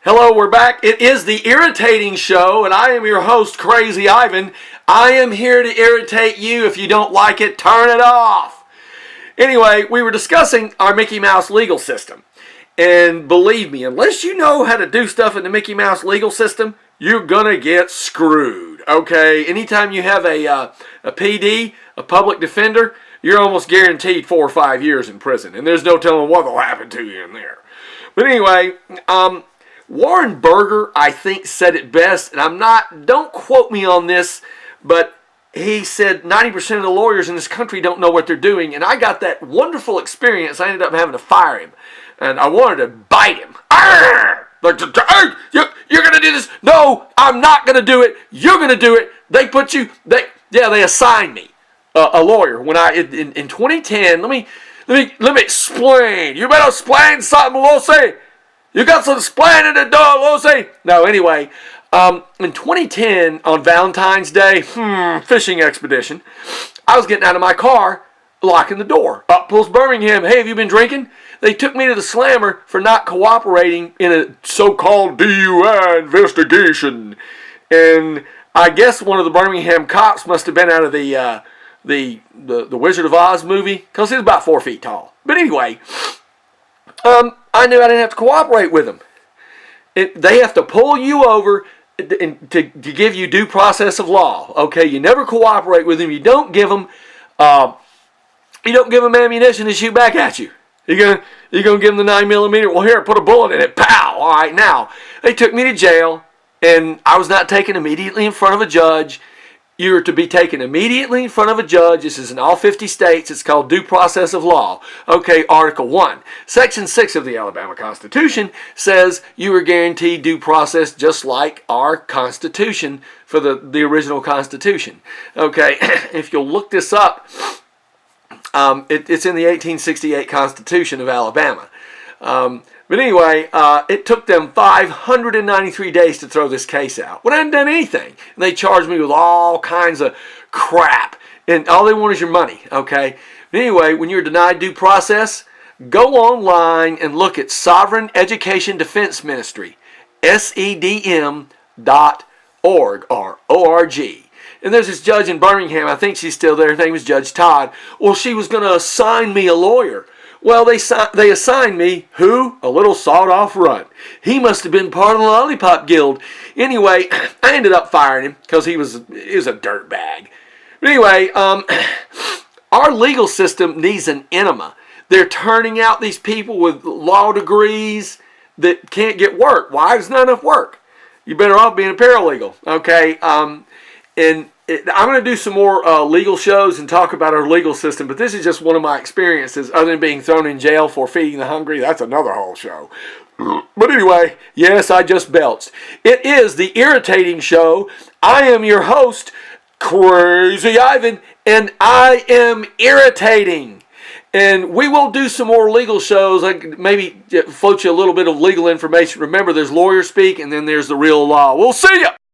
Hello, we're back. It is the Irritating Show, and I am your host, Crazy Ivan. I am here to irritate you. If you don't like it, turn it off. Anyway, we were discussing our Mickey Mouse legal system. And believe me, unless you know how to do stuff in the Mickey Mouse legal system, you're going to get screwed. Okay? Anytime you have a PD, a public defender, you're almost guaranteed 4 or 5 years in prison. And there's no telling what will happen to you in there. But anyway, Warren Berger, I think, said it best, and don't quote me on this, but he said 90% of the lawyers in this country don't know what they're doing, and I got that wonderful experience. I ended up having to fire him, and I wanted to bite him. You're going to do this? No, I'm not going to do it. You're going to do it. They assigned me a lawyer. When in 2010, let me explain. You better explain something, Lucy. You got some explaining to do, Lucy. No, anyway, in 2010, on Valentine's Day, fishing expedition, I was getting out of my car, locking the door. Up pulls Birmingham. Hey, have you been drinking? They took me to the slammer for not cooperating in a so-called DUI investigation. And I guess one of the Birmingham cops must have been out of the Wizard of Oz movie, because he was about 4 feet tall. But anyway, I knew I didn't have to cooperate with them. They have to pull you over to give you due process of law. Okay, you never cooperate with them. You don't give them ammunition to shoot back at you. You're gonna give them the 9mm. Well, here, put a bullet in it. Pow! All right, now they took me to jail, and I was not taken immediately in front of a judge. You are to be taken immediately in front of a judge. This is in all 50 states. It's called due process of law. Okay, Article 1. Section 6 of the Alabama Constitution says you are guaranteed due process just like our Constitution for the original Constitution. Okay, if you'll look this up, it's in the 1868 Constitution of Alabama. But anyway, it took them 593 days to throw this case out. When I hadn't done anything. And they charged me with all kinds of crap. And all they want is your money, okay? But anyway, when you're denied due process, go online and look at Sovereign Education Defense Ministry, SEDM.org or O-R-G. And there's this judge in Birmingham, I think she's still there, her name is Judge Todd. Well, she was going to assign me a lawyer. Well, they assigned me, who? A little sawed-off runt. He must have been part of the Lollipop Guild. Anyway, I ended up firing him because he was a dirtbag. But anyway, our legal system needs an enema. They're turning out these people with law degrees that can't get work. Why? There's not enough work. You're better off being a paralegal, okay? I'm going to do some more legal shows and talk about our legal system, but this is just one of my experiences. Other than being thrown in jail for feeding the hungry, that's another whole show. But anyway, yes, I just belched. It is the Irritating Show. I am your host, Crazy Ivan, and I am irritating. And we will do some more legal shows. I can maybe float you a little bit of legal information. Remember, there's lawyer speak, and then there's the real law. We'll see ya!